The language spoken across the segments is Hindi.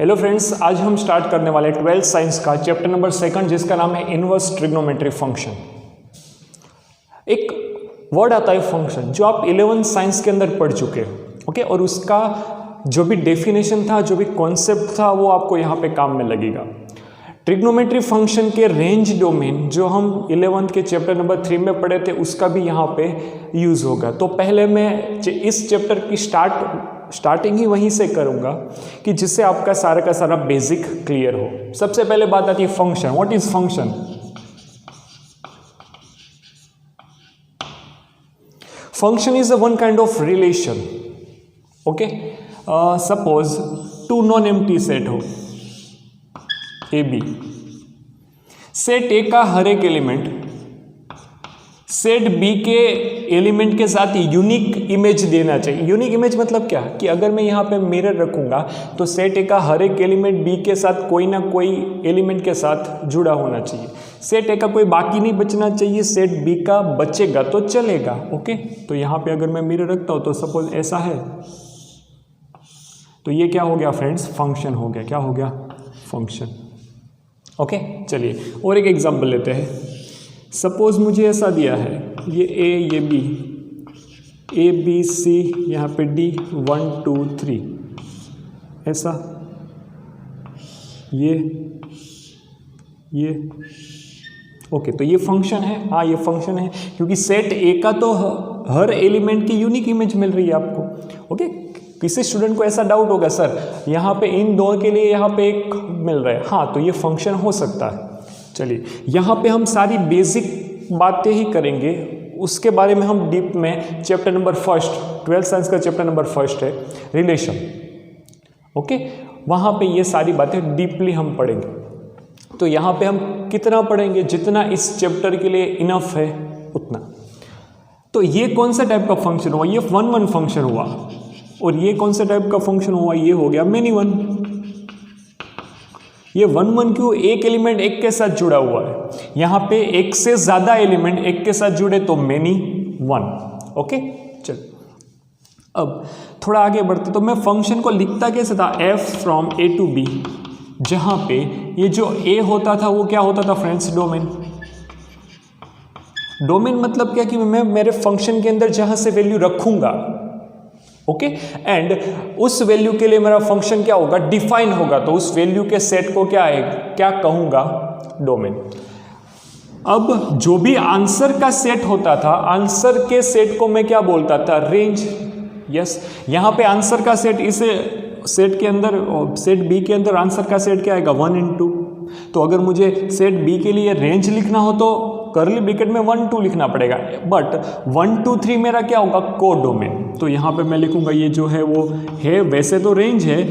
हेलो फ्रेंड्स, आज हम स्टार्ट करने वाले 12th साइंस का चैप्टर नंबर 2 जिसका नाम है इनवर्स ट्रिग्नोमेट्री फंक्शन। एक वर्ड आता है फंक्शन जो आप 11th साइंस के अंदर पढ़ चुके हो, ओके, और उसका जो भी डेफिनेशन था, जो भी कॉन्सेप्ट था, वो आपको यहाँ पे काम में लगेगा। ट्रिग्नोमेट्री फंक्शन के रेंज डोमेन जो हम 11th के चैप्टर नंबर 3 में पढ़े थे उसका भी यहाँ पे यूज़ होगा। तो पहले मैं इस चैप्टर की स्टार्टिंग ही वहीं से करूँगा कि जिससे आपका सारा का सारा बेसिक क्लियर हो। सबसे पहले बात आती है function. What is function? Function is a one kind of relation. Okay, suppose two non empty set हो ए बी। सेट ए का हर एक एलिमेंट सेट बी के एलिमेंट के साथ यूनिक इमेज देना चाहिए। यूनिक इमेज मतलब क्या कि अगर मैं यहाँ पे मिरर रखूँगा तो सेट ए का हर एक एलिमेंट बी के साथ कोई ना कोई एलिमेंट के साथ जुड़ा होना चाहिए। सेट ए का कोई बाकी नहीं बचना चाहिए, सेट बी का बचेगा तो चलेगा। ओके, तो यहाँ पे अगर मैं मिरर रखता हूँ तो सपोज ऐसा है, तो ये क्या हो गया फ्रेंड्स? फंक्शन हो गया। क्या हो गया? फंक्शन। ओके, चलिए और एक एग्जांपल लेते हैं। सपोज मुझे ऐसा दिया है, ये ए, ये बी, ए बी सी, यहाँ पे डी 1 2 3, ऐसा ये ओके, तो ये फंक्शन है। हाँ, ये फंक्शन है क्योंकि सेट ए का तो हर एलिमेंट की यूनिक इमेज मिल रही है आपको। ओके, किसी स्टूडेंट को ऐसा डाउट होगा, सर यहाँ पे इन दो के लिए यहाँ पे एक मिल रहा है। हाँ, तो ये फंक्शन हो सकता है। चलिए, यहाँ पे हम सारी बेसिक बातें ही करेंगे, उसके बारे में हम डीप में चैप्टर नंबर 1 12th साइंस का चैप्टर नंबर 1 है रिलेशन। ओके, वहाँ पे ये सारी बातें डीपली हम पढ़ेंगे। तो यहाँ पे हम कितना पढ़ेंगे? जितना इस चैप्टर के लिए इनफ है उतना। तो ये कौन सा टाइप का फंक्शन हुआ? ये 1 1 फंक्शन हुआ। और ये कौन सा टाइप का फंक्शन हुआ? ये हो गया मेनी वन। ये 1 1 क्यों? एक एलिमेंट एक के साथ जुड़ा हुआ है। यहाँ पे एक से ज्यादा एलिमेंट एक के साथ जुड़े तो मेनी वन। ओके, चल अब थोड़ा आगे बढ़ते। तो मैं फंक्शन को लिखता कैसे था? f from a to b, जहाँ पे ये जो a होता था वो क्या होता था फ्रेंड्स? डोमेन। डोमेन मतलब क्या कि मैं मेरे फंक्शन के अंदर जहाँ से वैल्यू रखूंगा, ओके, एंड उस वैल्यू के लिए मेरा फंक्शन क्या होगा? डिफाइन होगा। तो उस वैल्यू के सेट को क्या कहूंगा? डोमेन। अब जो भी आंसर का सेट होता था, आंसर के सेट को मैं क्या बोलता था? रेंज। यस, यहाँ पे आंसर का सेट, इस सेट के अंदर, सेट बी के अंदर आंसर का सेट क्या आएगा? 1 × 2। तो अगर मुझे सेट बी के लिए रेंज लिखना हो तो कर्ली ब्रैकेट में 1 2 लिखना पड़ेगा। बट 1 2 3 मेरा क्या होगा? को डोमेन। तो यहाँ पे मैं लिखूंगा ये जो है वो है, वैसे तो रेंज है,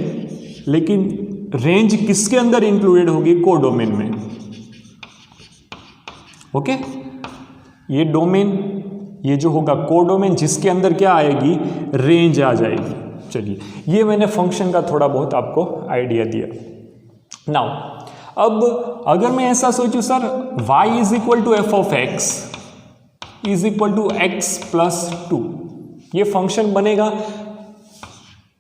लेकिन रेंज किसके अंदर इंक्लूडेड होगी? को डोमेन में। ओके, ये डोमेन, ये जो होगा को डोमेन, जिसके अंदर क्या आएगी? रेंज आ जाएगी। चलिए, ये मैंने फंक्शन का थोड़ा बहुत आपको आइडिया दिया। नाउ अब अगर मैं ऐसा सोचूं, sir y is equal to f of x is equal to x plus 2, ये फंक्शन बनेगा।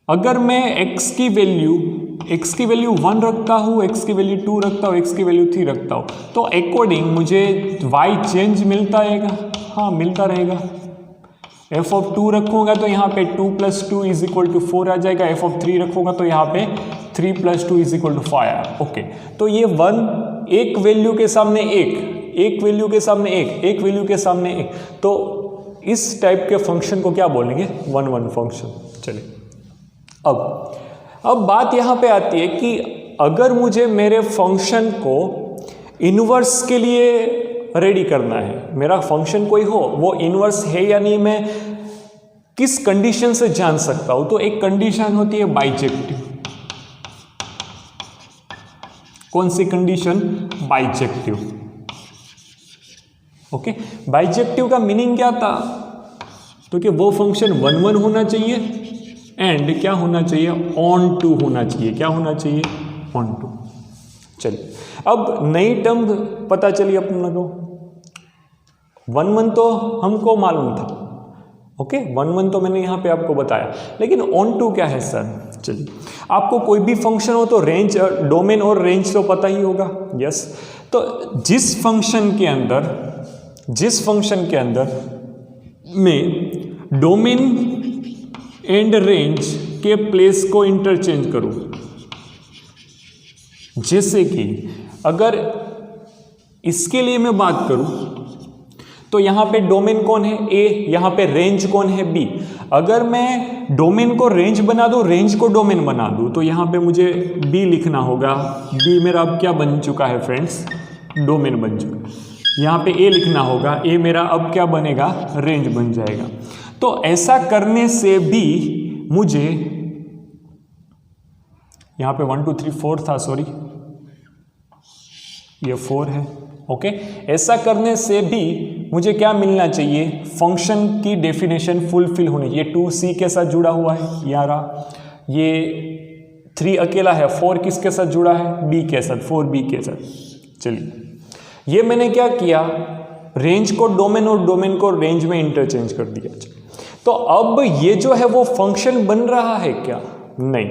अगर मैं x की वैल्यू 1 रखता हूँ, x की वैल्यू 2 रखता हूँ, x की वैल्यू 3 रखता हूँ, तो अकॉर्डिंग मुझे y चेंज मिलता रहेगा। हाँ, मिलता रहेगा। f ऑफ 2 रखूंगा तो यहाँ पे 2 + 2 इज इक्वल टू 4 आ जाएगा। f ऑफ 3 रखूंगा तो यहाँ पे 3 + 2 इज इक्वल टू 5। ओके, तो ये 1 एक वैल्यू के सामने एक वैल्यू के सामने एक वैल्यू के सामने एक, तो इस टाइप के फंक्शन को क्या बोलेंगे? 1 1 फंक्शन। चलिए, अब बात यहाँ पे आती है कि अगर मुझे मेरे फंक्शन को इनवर्स के लिए रेडी करना है, मेरा फंक्शन कोई हो, वो इनवर्स है या नहीं, मैं किस कंडीशन से जान सकता हूं? तो एक कंडीशन होती है बाइजेक्टिव। कौन सी कंडीशन? बाइजेक्टिव। ओके, बाइजेक्टिव का मीनिंग क्या था? तो कि वो फंक्शन 1 1 होना चाहिए एंड क्या होना चाहिए? ऑन टू होना चाहिए। क्या होना चाहिए? Onto. चलिए, अब नई टर्म पता चली अपन को। 1 1 तो हमको मालूम था, ओके 1 1 तो मैंने यहाँ पे आपको बताया, लेकिन ऑन टू क्या है सर? चलिए, आपको कोई भी फंक्शन हो तो रेंज, डोमेन और रेंज तो पता ही होगा। यस, तो जिस फंक्शन के अंदर मैं डोमेन एंड रेंज के प्लेस को इंटरचेंज करूं, जैसे कि अगर इसके लिए मैं बात करूं तो यहां पे डोमेन कौन है? ए, यहां पे रेंज कौन है? बी। अगर मैं डोमेन को रेंज बना दूं, रेंज को डोमेन बना दूं, तो यहां पे मुझे बी लिखना होगा। बी मेरा अब क्या बन चुका है फ्रेंड्स? डोमेन बन चुका है। यहां पे ए लिखना होगा, ए मेरा अब क्या बनेगा? रेंज बन जाएगा। तो ऐसा करने से भी मुझे यहां पे 1 2 3 4 था, सॉरी ये 4 है। ओके, ऐसा करने से भी मुझे क्या मिलना चाहिए? फंक्शन की डेफिनेशन फुलफिल होनी चाहिए। 2c के साथ जुड़ा हुआ है, यारा ये 3 अकेला है, 4 किसके साथ जुड़ा है? b के साथ, 4b के साथ। चलिए, ये मैंने क्या किया? रेंज को डोमेन और डोमेन को रेंज में इंटरचेंज कर दिया। तो अब ये जो है वो फंक्शन बन रहा है क्या? नहीं,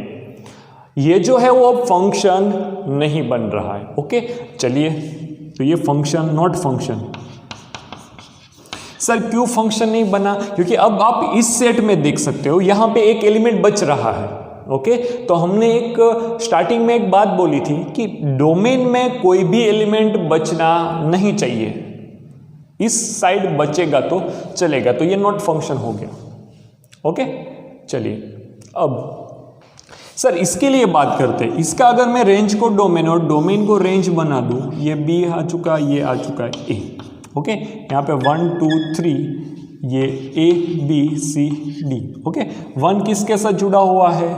ये जो है वो फंक्शन नहीं बन रहा है। ओके, चलिए, तो ये फंक्शन नॉट फंक्शन। सर क्यों फंक्शन नहीं बना? क्योंकि अब आप इस सेट में देख सकते हो यहां पे एक एलिमेंट बच रहा है। ओके, तो हमने एक स्टार्टिंग में एक बात बोली थी कि डोमेन में कोई भी एलिमेंट बचना नहीं चाहिए, इस साइड बचेगा तो चलेगा, तो ये नॉट फंक्शन हो गया। ओके, चलिए, अब सर इसके लिए बात करते हैं। इसका अगर मैं रेंज को डोमेन और डोमेन को रेंज बना दूं, ये बी आ चुका, ये आ चुका है ए। ओके, यहाँ पे 1 2 3 ये A B C D. Okay, 1 किसके साथ जुड़ा हुआ है?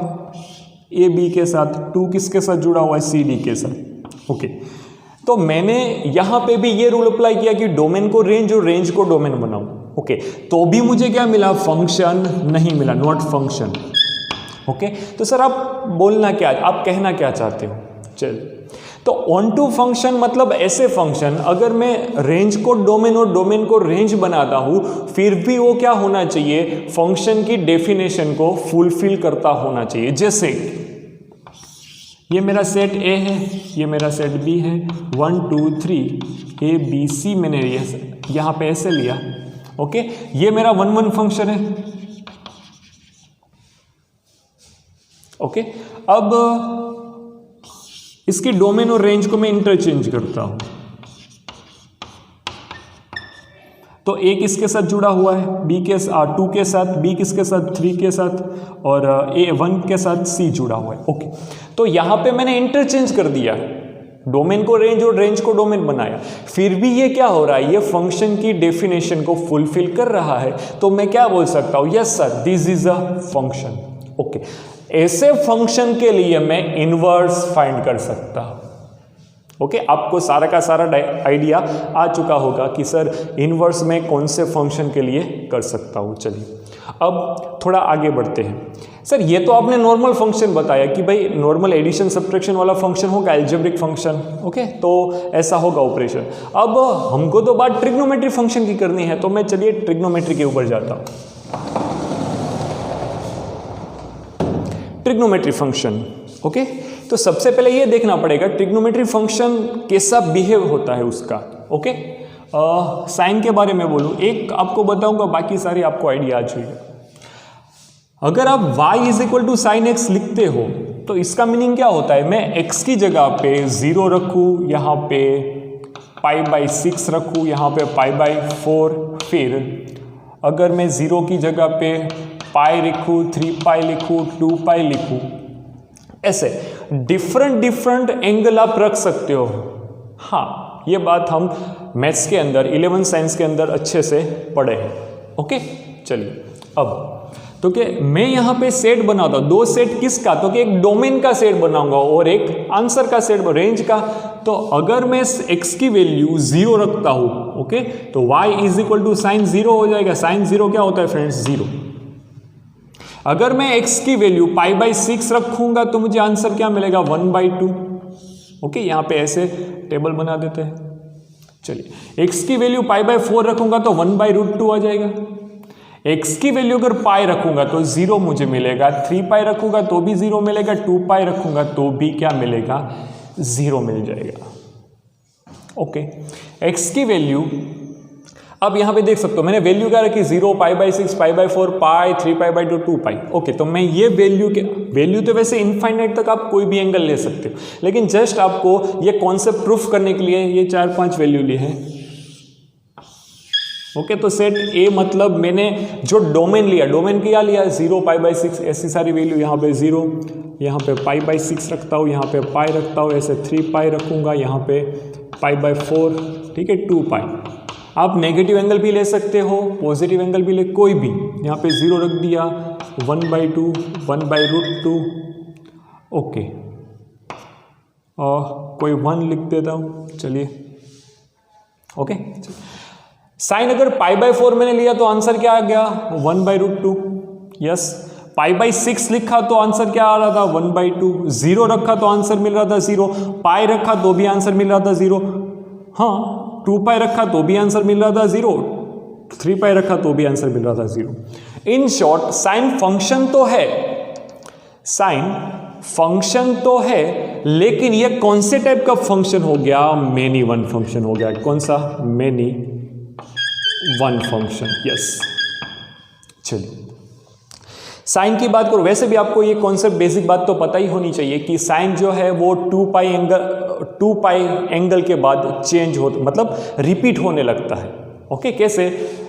ए बी के साथ। 2 किसके साथ जुड़ा हुआ है? सी डी के साथ। ओके, तो मैंने यहाँ पे भी ये रूल अप्लाई किया कि डोमेन को रेंज और रेंज को डोमेन बनाऊं। ओके, तो भी मुझे क्या मिला? फंक्शन नहीं मिला, नॉट फंक्शन। ओके, तो सर आप बोलना क्या, आप कहना क्या चाहते हो? चल, तो ऑन टू फंक्शन मतलब ऐसे फंक्शन, अगर मैं रेंज को डोमेन और डोमेन को रेंज बनाता हूं, फिर भी वो क्या होना चाहिए? फंक्शन की डेफिनेशन को फुलफिल करता होना चाहिए। जैसे ये मेरा सेट ए है, ये मेरा सेट बी है, 1 2 3 ए बी सी मैंने यहां पे ऐसे लिया। ओके, ये मेरा 1 1 फंक्शन है। ओके, अब इसकी डोमेन और रेंज को मैं इंटरचेंज करता हूं, तो ए किसके साथ जुड़ा हुआ है? बी के 2 के साथ, बी किसके साथ? 3 के साथ, और ए 1 के साथ सी जुड़ा हुआ है। ओके, तो यहां पे मैंने इंटरचेंज कर दिया, डोमेन को रेंज और रेंज को डोमेन बनाया, फिर भी ये क्या हो रहा है? ये फंक्शन की डेफिनेशन को फुलफिल कर रहा है। तो मैं क्या बोल सकता हूं? Yes sir, this is a function. Okay, ऐसे फंक्शन के लिए मैं इनवर्स फाइंड कर सकता हूं। ओके, आपको सारा का सारा आइडिया आ चुका होगा कि सर इनवर्स में कौन से फंक्शन के लिए कर सकता हूं। चलिए, अब थोड़ा आगे बढ़ते हैं। सर ये तो आपने नॉर्मल फंक्शन बताया कि भाई नॉर्मल एडिशन सब्ट्रैक्शन वाला फंक्शन होगा, एल्जेब्रिक फंक्शन। ओके, तो ऐसा होगा ऑपरेशन। अब हमको तो बात ट्रिग्नोमेट्री फंक्शन की करनी है, तो मैं चलिए ट्रिग्नोमेट्री के ऊपर जाता हूं। Trigonometry function. ओके, तो सबसे पहले ये देखना पड़ेगा ट्रिग्नोमेट्री फंक्शन कैसा बिहेव होता है उसका। ओके, साइन के बारे में बोलूँ, एक आपको बताऊंगा, बाकी सारी आपको आइडिया आ जाएगा। अगर आप y is equal to sine x लिखते हो तो इसका मीनिंग क्या होता है? मैं x की जगह पे 0 रखूँ, यहाँ पे π/6 रखूँ, यहाँ पे π/4, फिर अगर मैं 0 की जगह पे पाई लिखूँ, 3π लिखूँ, 2π लिखूँ, ऐसे डिफरेंट एंगल आप रख सकते हो। हाँ, ये बात हम मैथ्स के अंदर 11 साइंस के अंदर अच्छे से पढ़े हैं। ओके, चलिए, अब तो कि मैं यहाँ पे सेट बनाता हूँ, 2 सेट किसका? तो कि एक डोमेन का सेट बनाऊंगा और एक आंसर का सेट, रेंज का। तो अगर मैं x की वैल्यू 0 रखता हूँ, ओके, तो y is equal to sine 0 हो जाएगा। साइन 0 क्या होता है फ्रेंड्स? 0। अगर मैं x की वैल्यू π/6 रखूंगा तो मुझे आंसर क्या मिलेगा? 1/2। ओके, यहाँ पे ऐसे टेबल बना देते हैं। चलिए, x की वैल्यू π/4 रखूंगा तो 1/√2 आ जाएगा। x की वैल्यू अगर पाई रखूंगा तो 0 मुझे मिलेगा, 3 पाई रखूंगा तो भी 0 मिलेगा, 2 पाई रखूंगा तो भी क्या मिलेगा, 0 मिल जाएगा। ओके, x की वैल्यू अब यहां पे देख सकते हो मैंने वैल्यू क्या रखी, 0, pi by 6, pi by 4, pi, 3 pi by 2, 2 pi. Okay, तो मैं ये वैल्यू तो वैसे इनफाइनाइट तक आप कोई भी एंगल ले सकते हो, लेकिन जस्ट आपको ये कॉन्सेप्ट प्रूफ करने के लिए ये 4-5 वैल्यू ली है। ओके, तो सेट ए मतलब मैंने जो डोमेन लिया, डोमेन क्या लिया, 0, पाई बाई 6, ऐसी सारी वैल्यू, यहाँ पे 0, यहाँ पे पाई बाई 6 रखता हूँ, यहाँ पे पाई रखता हूँ, ऐसे 3 पाई रखूँगा, यहाँ पे पाई बाई 4, ठीक है, 2 पाई। आप नेगेटिव एंगल भी ले सकते हो, पॉजिटिव एंगल भी ले, कोई भी, यहाँ पे 0 रख दिया, 1/2, 1/√2। ओके, और कोई 1 लिख देता हूँ, चलिए। ओके, साइन अगर पाई बाई 4 मैंने लिया तो आंसर क्या आ गया, 1/√2। यस, पाई बाई 6 लिखा तो आंसर क्या आ रहा था, 1/2। 0 रखा तो आंसर मिल रहा था 0, पाई रखा तो भी आंसर मिल रहा था 0, हाँ, 2 पाई रखा तो भी आंसर मिल रहा था 0, 3 पाई रखा तो भी आंसर मिल रहा था 0। इन शॉर्ट साइन फंक्शन तो है, साइन फंक्शन तो है, लेकिन ये कौन से टाइप का फंक्शन हो गया, मेनी वन फंक्शन हो गया। कौन सा, मेनी वन फंक्शन। यस, चलिए साइन की बात करो, वैसे भी आपको ये कॉन्सेप्ट बेसिक बात तो पता ही होनी चाहिए कि साइन जो है वो 2 पाई एंगल के बाद चेंज हो, मतलब रिपीट होने लगता है। ओके, कैसे,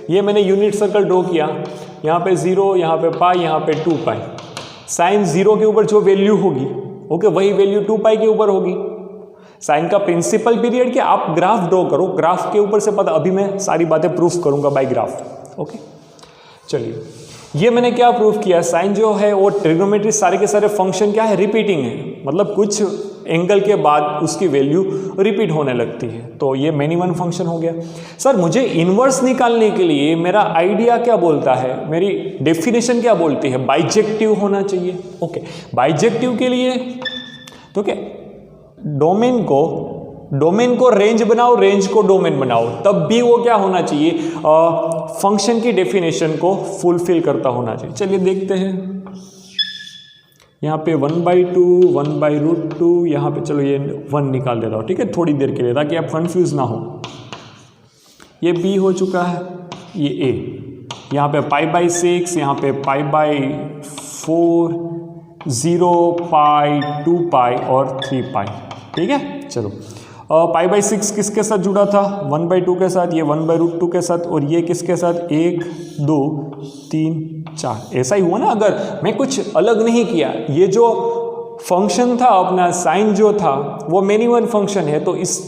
ये मैंने यूनिट सर्कल ड्रॉ किया, यहाँ पे 0, यहाँ पे पाई, यहाँ पे 2 पाई। साइन 0 के ऊपर जो वैल्यू होगी, ओके, वही वैल्यू 2 पाई के ऊपर होगी। साइन का प्रिंसिपल पीरियड क्या, आप ग्राफ ड्रॉ करो, ग्राफ के ऊपर से पता, अभी मैं सारी बातें प्रूफ करूंगा बाय ग्राफ। ओके, चलिए, ये मैंने क्या प्रूफ किया, साइन जो है वो ट्रिग्नोमेट्री सारे के सारे फंक्शन क्या है, रिपीटिंग है, मतलब कुछ एंगल के बाद उसकी वैल्यू रिपीट होने लगती है, तो ये मेनी वन फंक्शन हो गया। सर मुझे इनवर्स निकालने के लिए मेरा आइडिया क्या बोलता है, मेरी डेफिनेशन क्या बोलती है, बाइजेक्टिव होना चाहिए। ओके, बाइजेक्टिव के लिए तो क्या, डोमेन को रेंज बनाओ, रेंज को डोमेन बनाओ, तब भी वो क्या होना चाहिए, फंक्शन की डेफिनेशन को फुलफिल करता होना चाहिए। चलिए देखते हैं, यहाँ पे 1/2, 1/√2, यहाँ पे चलो ये 1 निकाल देता हूँ, ठीक है, थोड़ी देर के लिए, ताकि आप कंफ्यूज ना हो। ये b हो चुका है, ये a, यहाँ पे पाई बाई 6, यहाँ पे पाई बाई 4, 0, पाई, 2 पाई और 3 पाई, ठीक है। चलो, पाई बाई 6 किसके साथ जुड़ा था, 1/2 के साथ, ये 1/√2 के साथ, और ये किसके साथ, 1, 2, 3, 4, ऐसा ही हुआ ना। अगर मैं कुछ अलग नहीं किया, ये जो फंक्शन था अपना साइन जो था वो मेनी वन फंक्शन है, तो इस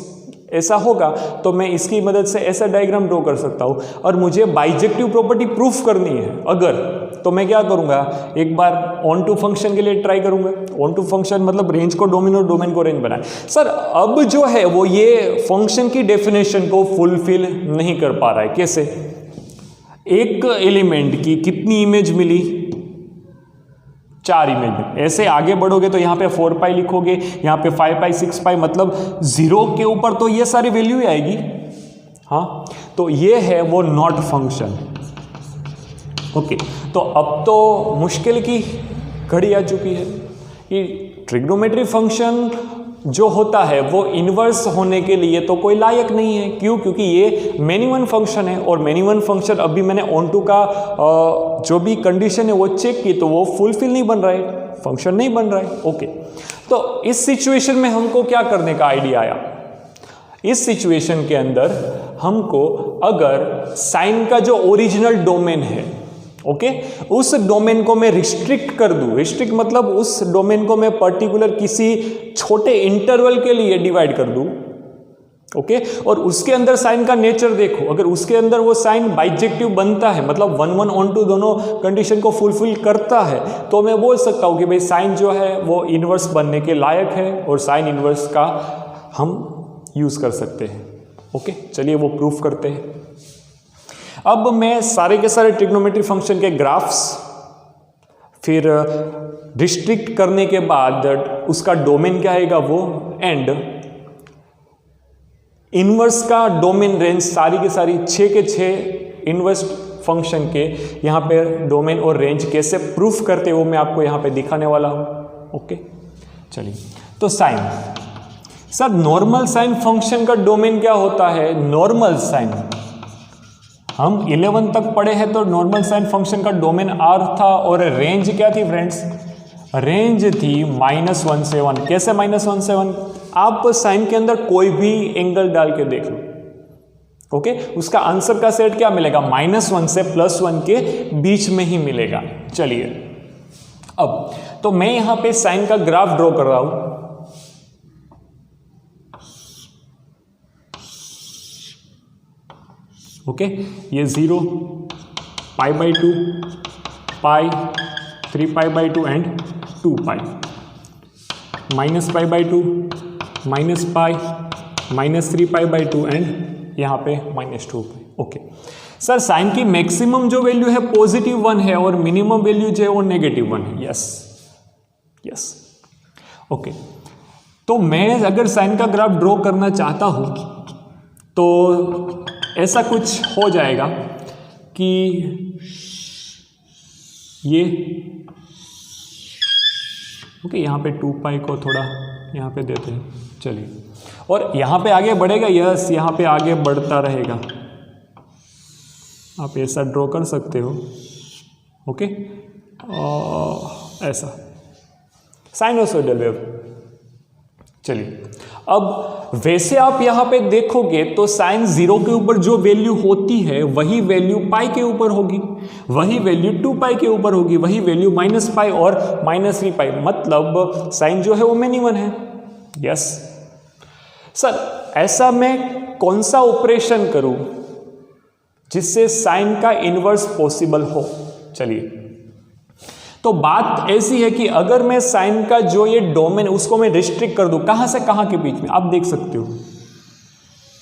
ऐसा होगा तो मैं इसकी मदद से ऐसा डायग्राम ड्रॉ कर सकता हूँ। और मुझे बाइजेक्टिव प्रॉपर्टी प्रूफ करनी है अगर, तो मैं क्या करूँगा, एक बार ऑन टू फंक्शन के लिए ट्राई करूँगा। ऑन टू फंक्शन मतलब रेंज को डोमेन और डोमेन को रेंज बनाए। सर अब जो है वो ये फंक्शन की डेफिनेशन को फुलफिल नहीं कर पा रहा है। कैसे, एक एलिमेंट की कितनी इमेज मिली, 4 इमेज में। ऐसे आगे बढ़ोगे तो यहाँ पे 4 पाई लिखोगे, यहाँ पे 5 पाई 6 पाई, मतलब 0 के ऊपर तो ये सारी वैल्यू ही आएगी। हाँ, तो ये है वो नॉट फंक्शन। ओके, तो अब तो मुश्किल की घड़ी आ चुकी है कि ट्रिग्नोमेट्री फंक्शन जो होता है वो इन्वर्स होने के लिए तो कोई लायक नहीं है। क्यों? क्योंकि ये मेनी वन फंक्शन है, और मेनी वन फंक्शन अभी मैंने ऑन टू का जो भी कंडीशन है वो चेक की, तो वो फुलफिल नहीं बन रहा है, फंक्शन नहीं बन रहा है। ओके, तो इस सिचुएशन में हमको क्या करने का आइडिया आया, इस सिचुएशन के अंदर हमको अगर साइन का जो ओरिजिनल डोमेन है, ओके, उस डोमेन को मैं रिस्ट्रिक्ट कर दूं, रिस्ट्रिक्ट मतलब उस डोमेन को मैं पर्टिकुलर किसी छोटे इंटरवल के लिए डिवाइड कर दूं, ओके, और उसके अंदर साइन का नेचर देखो। अगर उसके अंदर वो साइन बाइजेक्टिव बनता है, मतलब 1 1 ऑन टू दोनों कंडीशन को फुलफिल करता है, तो मैं बोल सकता हूं कि भाई साइन जो है वो इनवर्स बनने के लायक है, और साइन इनवर्स का हम यूज कर सकते हैं। ओके, चलिए वो प्रूफ करते हैं। अब मैं सारे के सारे ट्रिग्नोमेट्री फंक्शन के ग्राफ्स, फिर रिस्ट्रिक्ट करने के बाद उसका डोमेन क्या आएगा वो, एंड इनवर्स का डोमेन रेंज, सारी के सारी 6 के 6 इनवर्स फंक्शन के यहाँ पे डोमेन और रेंज कैसे प्रूफ करते वो मैं आपको यहाँ पे दिखाने वाला हूँ। ओके चलिए, तो sine, sir normal sine function का डोमेन क्या होता है? नॉर्मल साइन हम 11 तक पढ़े हैं तो नॉर्मल साइन फंक्शन का डोमेन R था और रेंज क्या थी फ्रेंड्स? रेंज थी -1 से 1। कैसे -1 से 1? आप साइन के अंदर कोई भी एंगल डाल के देख लो, ओके उसका आंसर का सेट क्या मिलेगा? -1 से +1 के बीच में ही मिलेगा। चलिए अब तो मैं यहां पे साइन का ग्राफ ड्रॉ कर रहा हूं। ओके ये 0, π/2, पाई, 3π/2 एंड 2π, -π/2, -π, -3π/2 एंड यहाँ पे -2π। ओके सर साइन की मैक्सिमम जो वैल्यू है +1 है और मिनिमम वैल्यू जो है वो -1 है। यस यस ओके, तो मैं अगर साइन का ग्राफ ड्रॉ करना चाहता हूँ तो ऐसा कुछ हो जाएगा कि ये ओके यहाँ पे 2π को थोड़ा यहाँ पे देते हैं। चलिए और यहाँ पे आगे बढ़ेगा। यस यहाँ पे आगे बढ़ता रहेगा, आप ऐसा ड्रॉ कर सकते हो। ओके ऐसा साइनोसॉइडल वेव। चलिए अब वैसे आप यहाँ पे देखोगे तो साइन 0 के ऊपर जो वैल्यू होती है वही वैल्यू पाई के ऊपर होगी, वही वैल्यू 2π के ऊपर होगी, वही वैल्यू -π और -3π, मतलब साइन जो है वो मिनिमम है। यस सर ऐसा मैं कौन सा ऑपरेशन करूं जिससे साइन का इनवर्स पॉसिबल हो? चलिए तो बात ऐसी है कि अगर मैं साइन का जो ये डोमेन उसको मैं रिस्ट्रिक्ट कर दूं, कहां से कहां के बीच में, आप देख सकते हो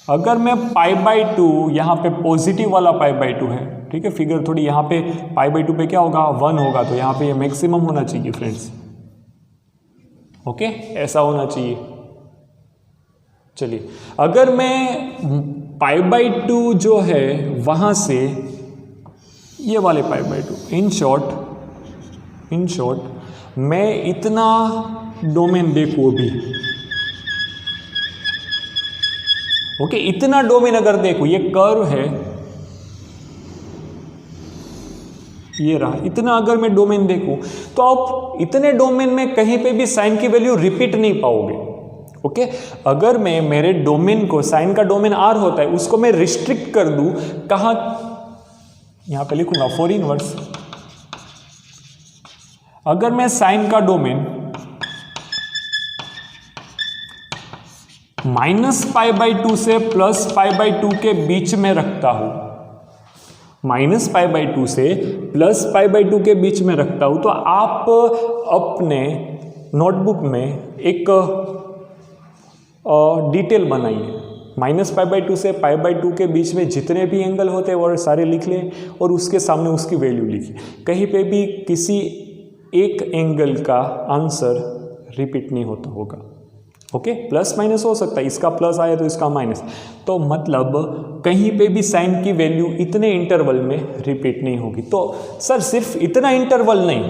अगर मैं π/2 यहाँ पे पॉजिटिव वाला π/2 है, ठीक है फिगर थोड़ी यहाँ पे π/2 पे क्या होगा 1 होगा, तो यहाँ पे ये मैक्सिमम होना चाहिए फ्रेंड्स। ओके ऐसा होना चाहिए। चलिए अगर मैं π/2 जो है वहां से ये वाले π/2 इन शॉर्ट मैं इतना डोमेन देखूं अभी, ओके इतना डोमेन अगर देखूं, ये कर्व है ये रहा, इतना अगर मैं डोमेन देखूं तो आप इतने डोमेन में कहीं पे भी साइन की वैल्यू रिपीट नहीं पाओगे। ओके अगर मैं मेरे डोमेन को, साइन का डोमेन R होता है, उसको मैं रिस्ट्रिक्ट कर दूं, कहां यहां पे लिखूंगा फॉर इनवर्स। अगर मैं साइन का डोमेन -π/2 से +π/2 के बीच में रखता हूं, -π/2 से +π/2 के बीच में रखता हूं, तो आप अपने नोटबुक में एक डिटेल बनाइए। -π/2 से π/2 के बीच में जितने भी एंगल होते हैं वो सारे लिख लें और उसके सामने उसकी वैल्यू लिखिए। कहीं पे भी किसी एक एंगल का आंसर रिपीट नहीं होता होगा। ओके प्लस माइनस हो सकता है, इसका प्लस आया तो इसका माइनस, तो मतलब कहीं पे भी साइन की वैल्यू इतने इंटरवल में रिपीट नहीं होगी। तो सर सिर्फ इतना इंटरवल नहीं,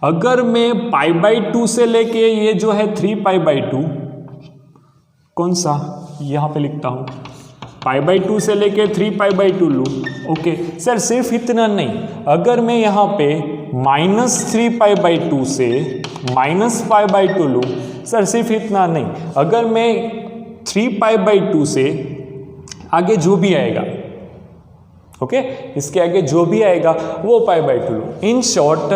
अगर मैं π/2 से लेके ये जो है 3π/2, कौन सा यहाँ पे लिखता हूँ, π/2 से लेके 3π/2 लूँ। ओके सर सिर्फ इतना नहीं, अगर मैं यहाँ पे -3π/2 से -π/2 लूँ, सर सिर्फ इतना नहीं, अगर मैं 3π/2 से आगे जो भी आएगा, ओके इसके आगे जो भी आएगा वो π/2 लूँ। इन शॉर्ट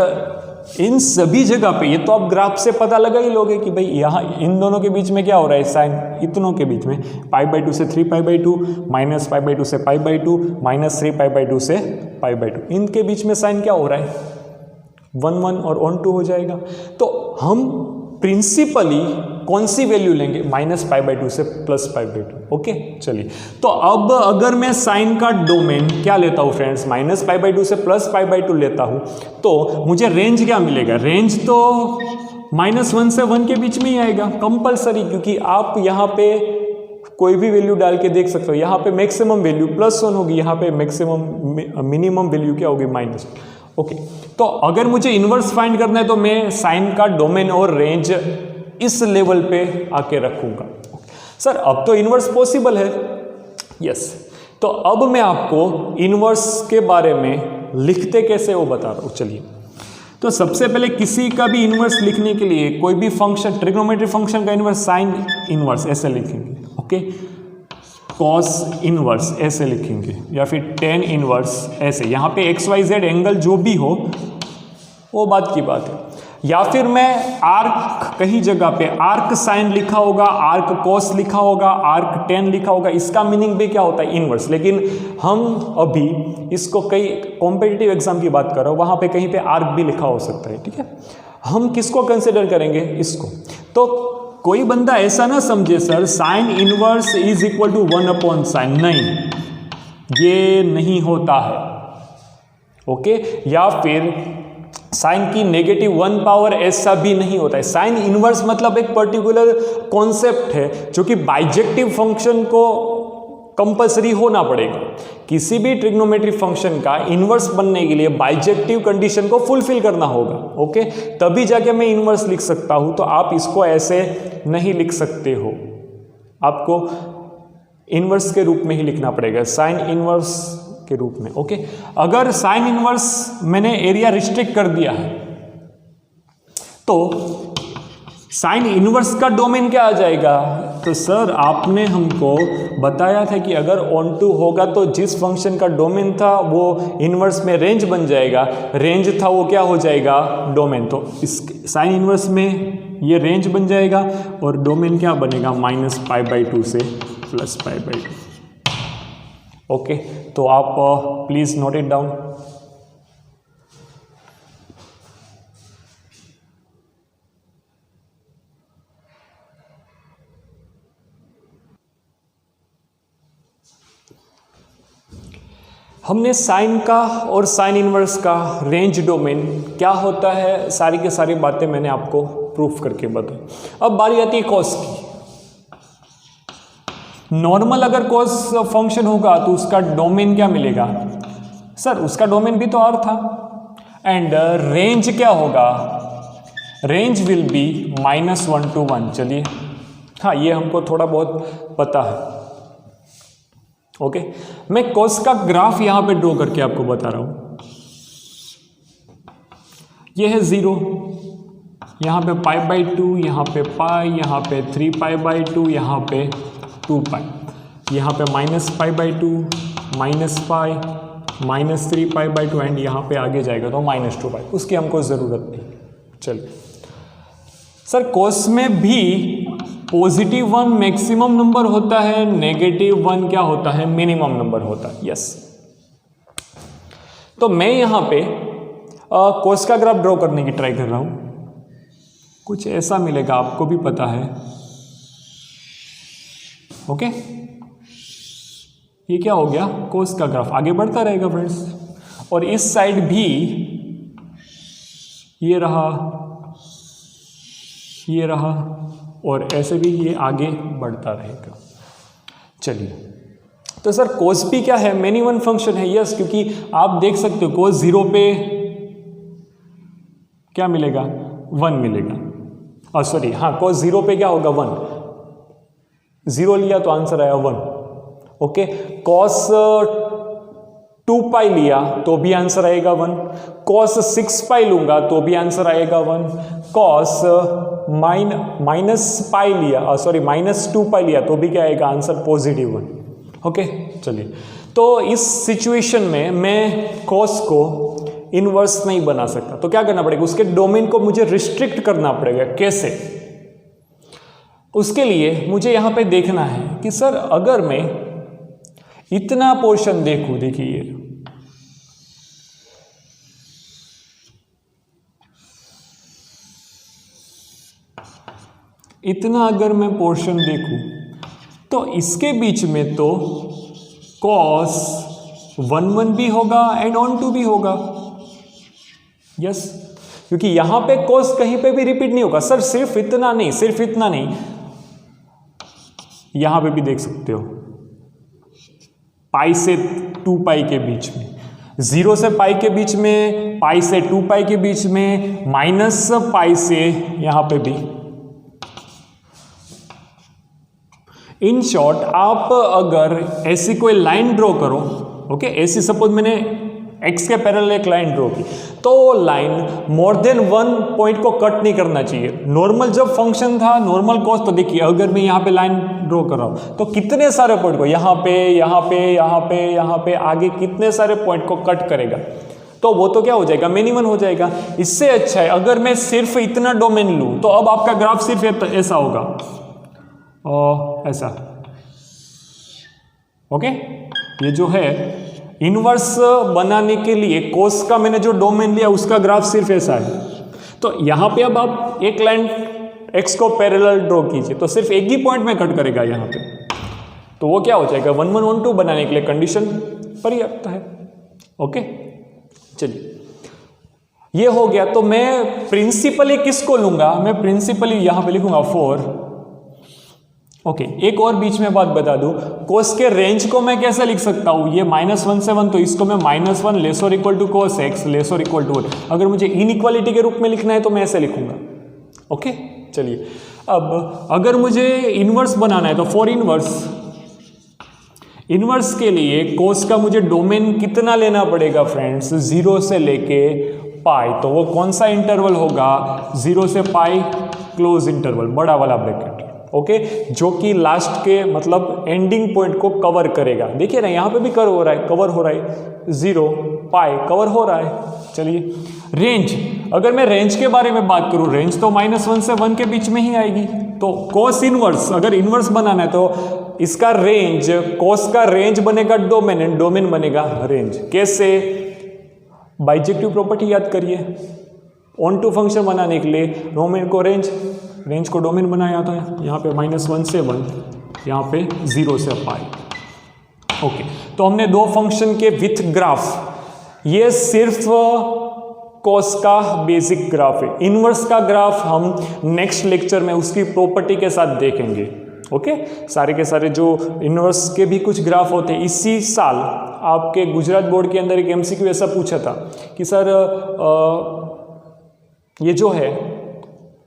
इन सभी जगह पे, ये तो आप ग्राफ से पता लगा ही लोगे कि भाई यहाँ इन दोनों के बीच में क्या हो रहा है, साइन इतनों के बीच में π/2 से 3π/2, -π/2 से π/2, -3π/2 से π/2, इनके बीच में साइन क्या हो रहा है, 1 1 और 1 2 हो जाएगा। तो हम प्रिंसिपली कौन सी वैल्यू लेंगे, -π/2 से +π/2। ओके चलिए, तो अब अगर मैं साइन का डोमेन क्या लेता हूँ फ्रेंड्स, -π/2 से +π/2 लेता हूँ, तो मुझे रेंज क्या मिलेगा, रेंज तो -1 से 1 के बीच में ही आएगा कंपलसरी, क्योंकि आप यहाँ पे कोई भी वैल्यू डाल के देख सकते हो। यहाँ पे मैक्सिमम वैल्यू +1 होगी, यहाँ पे मैक्सिमम मिनिमम वैल्यू क्या होगी -1। ओके, तो अगर मुझे इन्वर्स फाइंड करना है तो मैं साइन का डोमेन और रेंज इस लेवल पे आके रखूंगा। सर अब तो इन्वर्स पॉसिबल है, यस। तो अब मैं आपको इन्वर्स के बारे में लिखते कैसे वो बता रहा हूँ। चलिए, तो सबसे पहले किसी का भी इन्वर्स लिखने के लिए कोई भी फंक्शन, ट्रिग्नोमेट्री फंक्शन का इन्वर्स साइन इन्वर्स ऐसे लिखेंगे, ओके, कॉस इन्वर्स ऐसे लिखेंगे, या फिर टेन इन्वर्स ऐसे। यहाँ पे XYZ एंगल जो भी हो वो बात की बात है। या फिर मैं आर्क, कहीं जगह पे आर्क साइन लिखा होगा, आर्क कॉस लिखा होगा, आर्क टेन लिखा होगा, इसका मीनिंग भी क्या होता है, इन्वर्स। लेकिन हम अभी इसको कई कॉम्पिटिटिव एग्जाम की बात कर रहे हो, वहाँ पे कहीं पे आर्क भी लिखा हो सकता है, ठीक है। हम किसको कंसिडर करेंगे, इसको। तो कोई बंदा ऐसा ना समझे sir sine inverse is equal to 1/sin, नहीं, ये नहीं होता है, ओके। या फिर साइन की -1 पावर ऐसा भी नहीं होता है। साइन इनवर्स मतलब एक पर्टिकुलर कॉन्सेप्ट है जो कि बाइजेक्टिव फंक्शन को कंपलसरी होना पड़ेगा। किसी भी ट्रिग्नोमेट्री फंक्शन का इनवर्स बनने के लिए बाइजेक्टिव कंडीशन को फुलफिल करना होगा, ओके, तभी जाके मैं इनवर्स लिख सकता हूं। तो आप इसको ऐसे नहीं लिख सकते हो, आपको इनवर्स के रूप में ही लिखना पड़ेगा, साइन इनवर्स के रूप में, ओके। अगर साइन इनवर्स मैंने एरिया रिस्ट्रिक्ट कर दिया है तो साइन इनवर्स का डोमेन क्या आ जाएगा। तो सर आपने हमको बताया था कि अगर ऑन टू होगा तो जिस फंक्शन का डोमेन था वो इनवर्स में रेंज बन जाएगा, रेंज था वो क्या हो जाएगा, डोमेन। तो इस साइन इनवर्स में ये रेंज बन जाएगा और डोमेन क्या बनेगा, -π/2 से +π/2, ओके। तो आप प्लीज नोट इट डाउन। हमने साइन का और साइन इनवर्स का रेंज डोमेन क्या होता है, सारी की सारी बातें मैंने आपको प्रूफ करके बताई। अब बारी आती है कॉस की। नॉर्मल अगर कॉस फंक्शन होगा तो उसका डोमेन क्या मिलेगा, सर उसका डोमेन भी तो R था, एंड रेंज क्या होगा, रेंज विल बी -1 to 1। चलिए, हाँ ये हमको थोड़ा बहुत पता है, ओके। मैं कॉस का ग्राफ यहां पे ड्रॉ करके आपको बता रहा हूं। ये है 0, यहां पे π/2, यहां पे पाई, यहां पे 3π/2, यहां पे 2π, यहाँ पे -π/2, -π, -3π/2 एंड यहाँ पे आगे जाएगा तो -2π, उसकी हमको ज़रूरत नहीं। चलिए सर, कॉस में भी +1 मैक्सिमम नंबर होता है, -1 क्या होता है, मिनिमम नंबर होता है, यस। तो मैं यहाँ पे कॉस का ग्राफ ड्रॉ करने की ट्राई कर रहा हूँ, कुछ ऐसा मिलेगा, आपको भी पता है, ओके। ये क्या हो गया, कॉस का ग्राफ आगे बढ़ता रहेगा फ्रेंड्स, और इस साइड भी ये रहा, ये रहा, और ऐसे भी ये आगे बढ़ता रहेगा। चलिए, तो सर कॉस भी क्या है, मेनी वन फंक्शन है, यस, क्योंकि आप देख सकते हो कॉस 0 पे क्या मिलेगा, 1 मिलेगा, सॉरी हाँ, कॉस 0 पे क्या होगा, 1, 0 लिया तो आंसर आया 1, ओके। कॉस 2π लिया तो भी आंसर आएगा 1, कॉस 6π लूंगा तो भी आंसर आएगा 1, कॉस -π लिया, सॉरी -2π लिया तो भी क्या आएगा, आंसर +1, ओके। चलिए, तो इस सिचुएशन में मैं कॉस को इनवर्स नहीं बना सकता, तो क्या करना पड़ेगा, उसके डोमेन को मुझे रिस्ट्रिक्ट करना पड़ेगा। कैसे, उसके लिए मुझे यहां पे देखना है कि सर अगर मैं इतना पोर्शन देखूं, देखिए इतना अगर मैं पोर्शन देखूं तो इसके बीच में तो cos 1 भी होगा एंड ऑन टू भी होगा, यस, क्योंकि यहां पे cos कहीं पे भी रिपीट नहीं होगा। सर सिर्फ इतना नहीं, सिर्फ इतना नहीं, यहाँ पे भी देख सकते हो, पाई से 2 पाई के बीच में, 0 से पाई के बीच में, पाई से 2 पाई के बीच में, माइनस पाई से यहाँ पे भी। इन शॉर्ट आप अगर ऐसी कोई लाइन ड्रॉ करो, ओके, ऐसी सपोज मैंने x के पैरेलल एक लाइन ड्रॉ की, तो लाइन मोर देन 1 पॉइंट को कट नहीं करना चाहिए। नॉर्मल जब फंक्शन था नॉर्मल कॉस, तो देखिए अगर मैं यहाँ पे लाइन ड्रॉ कर रहा हूँ तो कितने सारे पॉइंट को यहाँ पे यहाँ पे यहाँ पे यहाँ पे आगे कितने सारे पॉइंट को कट करेगा, तो वो तो क्या हो जाएगा, मिनिमम हो जाएगा। इससे अच्छा है अगर मैं सिर्फ इतना डोमेन लूँ, तो अब आपका ग्राफ सिर्फ ऐसा होगा और ऐसा, ओके। ये जो है इनवर्स बनाने के लिए कोस का मैंने जो डोमेन लिया उसका ग्राफ सिर्फ ऐसा है। तो यहाँ पे अब आप एक लाइन x को पैरेलल ड्रॉ कीजिए, तो सिर्फ एक ही पॉइंट में कट करेगा यहाँ पे, तो वो क्या हो जाएगा, 1 1 1 2 बनाने के लिए कंडीशन पर्याप्त है, ओके। चलिए ये हो गया। तो मैं प्रिंसिपली किसको लूंगा, मैं प्रिंसिपली यहाँ पे लिखूंगा 4, ओके। एक और बीच में बात बता दूं, कोस के रेंज को मैं कैसे लिख सकता हूं, ये -1 से 1, तो इसको मैं -1 लेस और equal to cos x less और इक्वल टू 1। अगर मुझे इनइक्वालिटी के रूप में लिखना है तो मैं ऐसे लिखूंगा, ओके। चलिए अब अगर मुझे इनवर्स बनाना है तो फॉर इनवर्स के लिए कोस का मुझे डोमेन कितना लेना पड़ेगा फ्रेंड्स, 0 से लेके पाई, तो वो कौन सा इंटरवल होगा, 0 से पाई क्लोज इंटरवल, बड़ा वाला ब्रैकेट, ओके, जो कि लास्ट के मतलब एंडिंग पॉइंट को कवर करेगा। देखिए ना यहाँ पे भी कवर हो रहा है 0 पाई कवर हो रहा है। चलिए रेंज, अगर मैं रेंज के बारे में बात करूँ, रेंज तो -1 से 1 के बीच में ही आएगी। तो कोस इनवर्स, अगर इनवर्स बनाना है तो इसका रेंज, कोस का रेंज बनेगा डोमेन एंड डोमेन बनेगा रेंज। कैसे, बाइजेक्टिव प्रॉपर्टी याद करिए, ऑन टू फंक्शन बनाने के लिए डोमेन को रेंज को डोमेन बनाया जाता है। यहाँ पे -1 से 1, यहाँ पे 0 से पाई, ओके। तो हमने दो फंक्शन के विथ ग्राफ, ये सिर्फ कॉस का बेसिक ग्राफ है। इनवर्स का ग्राफ हम नेक्स्ट लेक्चर में उसकी प्रॉपर्टी के साथ देखेंगे, ओके। सारे के सारे जो इनवर्स के भी कुछ ग्राफ होते हैं। इसी साल आपके गुजरात बोर्ड के अंदर एक MCQ ऐसा पूछा था कि सर ये जो है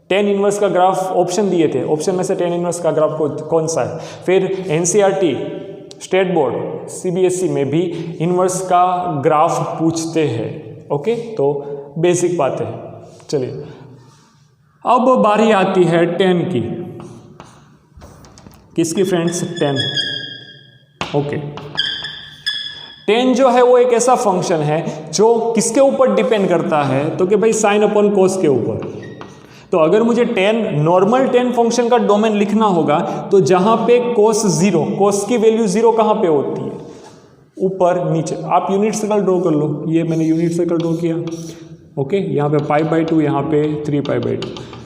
tan इनवर्स का ग्राफ ऑप्शन दिए थे, ऑप्शन में से tan इनवर्स का ग्राफ कौन सा है। फिर NCERT, स्टेट बोर्ड, CBSE में भी इनवर्स का ग्राफ पूछते हैं, ओके। तो बेसिक बात है। चलिए अब बारी आती है tan की। किसकी फ्रेंड्स, tan, ओके। tan जो है वो एक ऐसा फंक्शन है जो किसके ऊपर डिपेंड करता है, तो कि भाई साइन अपॉन कोस के ऊपर। तो अगर मुझे नॉर्मल tan फंक्शन का डोमेन लिखना होगा तो जहां पे कोस 0, कोस की वैल्यू 0 कहां पे होती है, ऊपर नीचे। आप यूनिट सर्कल ड्रॉ कर लो, ये मैंने यूनिट सर्कल ड्रॉ किया, ओके। यहाँ पे π/2, यहाँ पे 3π/2।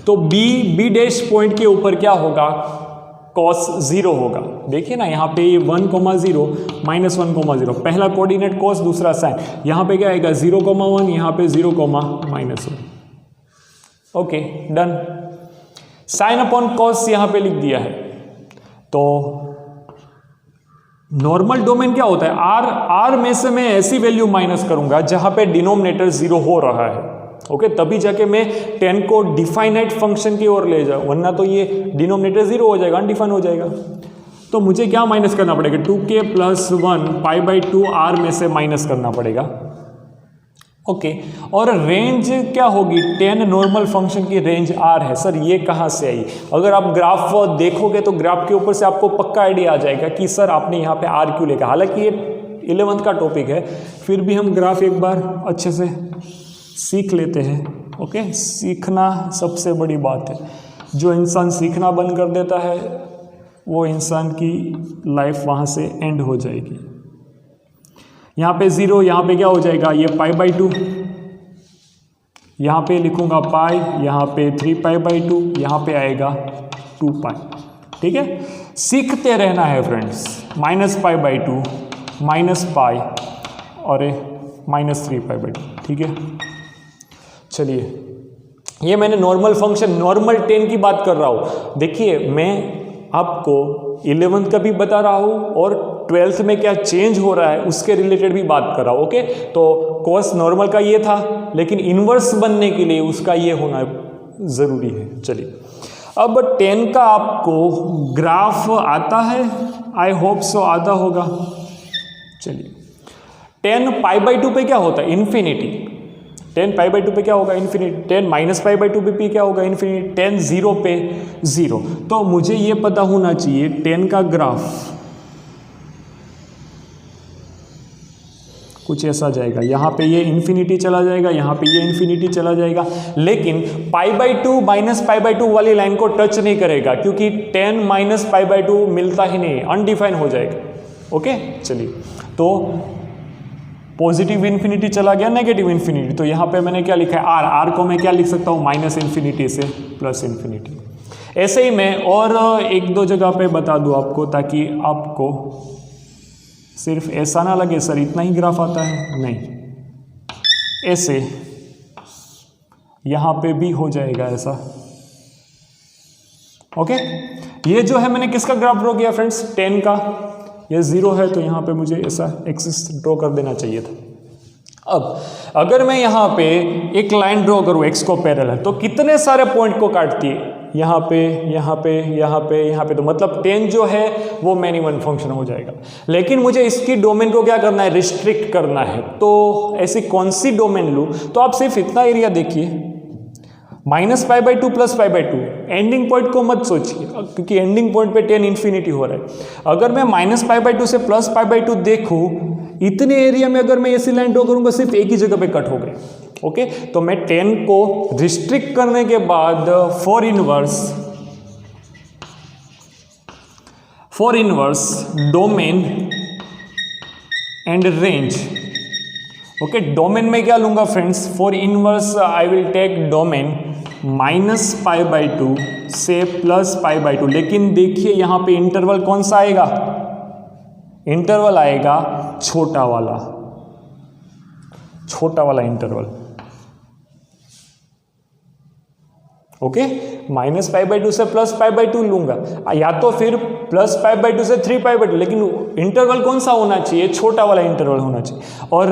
तो बी डैश पॉइंट के ऊपर क्या होगा, cos 0 होगा। देखिए ना यहाँ पे 1, 0, -1, पहला कोऑर्डिनेट cos, दूसरा साइन। यहाँ पे क्या आएगा 0,1, यहाँ पे 0,-1, okay done. Sine upon cos यहाँ पे लिख दिया है। तो नॉर्मल डोमेन क्या होता है, आर में से मैं ऐसी वैल्यू माइनस करूंगा जहां पे डिनोमिनेटर 0 हो रहा है, ओके। तभी जाके मैं tan को डिफाइनाइट फंक्शन की ओर ले जाऊं, वरना तो ये डिनोमिनेटर 0 हो जाएगा, अनडिफाइन हो जाएगा। तो मुझे क्या माइनस करना पड़ेगा, 2k + 1 π/2 r में से माइनस करना पड़ेगा, ओके। और रेंज क्या होगी, tan नॉर्मल फंक्शन की रेंज r है। सर ये कहाँ से आई, अगर आप ग्राफ देखोगे तो ग्राफ के ऊपर से आपको पक्का आइडिया आ जाएगा कि सर आपने यहाँ पे r क्यों लिखा। हालांकि ये 11th का टॉपिक है, फिर भी हम ग्राफ एक बार अच्छे से सीख लेते हैं, ओके। सीखना सबसे बड़ी बात है। जो इंसान सीखना बंद कर देता है वो इंसान की लाइफ वहाँ से एंड हो जाएगी। यहाँ पे 0, यहाँ पे क्या हो जाएगा, ये π/2, यहाँ पे लिखूंगा पाई, यहाँ पे 3π/2, यहाँ पे आएगा 2π, ठीक है। सीखते रहना है फ्रेंड्स। -π/2, -π और -3π/2, ठीक है। चलिए ये मैंने नॉर्मल फंक्शन, नॉर्मल tan की बात कर रहा हूँ। देखिए मैं आपको 11th का भी बता रहा हूँ और 12th में क्या चेंज हो रहा है उसके रिलेटेड भी बात कर रहा हूँ। ओके, तो कॉस नॉर्मल का ये था, लेकिन इन्वर्स बनने के लिए उसका ये होना ज़रूरी है। चलिए, अब tan का आपको ग्राफ आता है, आई होप सो आता होगा। चलिए, tan π/2 पे क्या होता है? इन्फिनिटी। tan π/2 पे क्या होगा? इन्फिनिटी। tan -π/2 पे क्या होगा? इन्फिनिटी। tan 0 पे 0। तो मुझे ये पता होना चाहिए tan का ग्राफ कुछ ऐसा जाएगा, यहाँ पे ये इन्फिनिटी चला जाएगा, यहाँ पे ये इन्फिनिटी चला जाएगा, लेकिन π/2 -π/2 वाली लाइन को टच नहीं करेगा, क्योंकि tan -π/2 मिलता ही नहीं, अनडिफाइन हो जाएगा। ओके, चलिए, तो पॉजिटिव इन्फिनिटी चला गया, नेगेटिव इन्फिनिटी, तो यहाँ पे मैंने क्या लिखा है? आर को मैं क्या लिख सकता हूँ? -इन्फिनिटी से +इन्फिनिटी। ऐसे ही मैं और एक दो जगह पे बता दूँ आपको, ताकि आपको सिर्फ ऐसा ना लगे सर इतना ही ग्राफ आता है, नहीं, ऐसे यहाँ पे भी हो जाएगा ऐसा। ओके, ये जो है मैंने किसका ग्राफ ड्रॉ किया फ्रेंड्स? tan का। ये 0 है, तो यहाँ पे मुझे ऐसा एक्सिस ड्रॉ कर देना चाहिए था। अब अगर मैं यहाँ पे एक लाइन ड्रॉ करूँ x को पैरेलल, तो कितने सारे पॉइंट को काटती है? यहाँ पे, यहाँ पे, यहाँ पे, यहाँ पे, तो मतलब tan जो है वो मिनिमम फंक्शन हो जाएगा। लेकिन मुझे इसकी डोमेन को क्या करना है? रिस्ट्रिक्ट करना है। तो ऐसी कौन सी डोमेन लूँ? तो आप सिर्फ इतना एरिया देखिए, -π/2 +π/2। एंडिंग पॉइंट को मत सोचिए, क्योंकि एंडिंग पॉइंट पे tan इन्फिनिटी हो रहा है। अगर मैं -π/2 से +π/2 देखूँ, इतने एरिया में अगर मैं ऐसी लाइन ड्रॉ करूँगा, सिर्फ एक ही जगह पे कट हो गए। ओके, तो मैं tan को रिस्ट्रिक्ट करने के बाद for inverse domain and range. Okay, domain में क्या लूंगा friends? For inverse I will take domain -π/2 से +π/2। लेकिन देखिए यहाँ पे इंटरवल कौन सा आएगा? इंटरवल आएगा छोटा वाला इंटरवल। ओके, -π/2 से +π/2 लूंगा, या तो फिर +π/2 से 3π/2, लेकिन इंटरवल कौन सा होना चाहिए? छोटा वाला इंटरवल होना चाहिए। और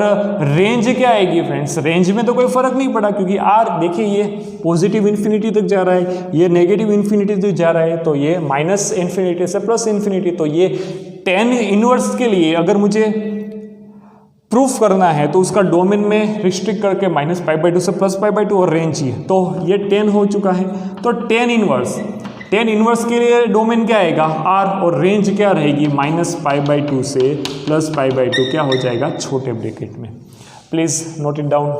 रेंज क्या आएगी फ्रेंड्स? रेंज में तो कोई फर्क नहीं पड़ा, क्योंकि आर देखिए ये पॉजिटिव इन्फिनिटी तक जा रहा है, ये नेगेटिव इन्फिनिटी तक जा रहा है, तो ये -इन्फिनिटी से +इन्फिनिटी। तो ये tan इनवर्स के लिए अगर मुझे प्रूफ करना है तो उसका डोमेन में रिस्ट्रिक्ट करके -π/2 से +π/2 और रेंज ही है, तो ये tan हो चुका है। तो tan इनवर्स के लिए डोमेन क्या आएगा? R, और रेंज क्या रहेगी? -π/2 से +π/2 क्या हो जाएगा? छोटे ब्रैकेट में। Please note it down.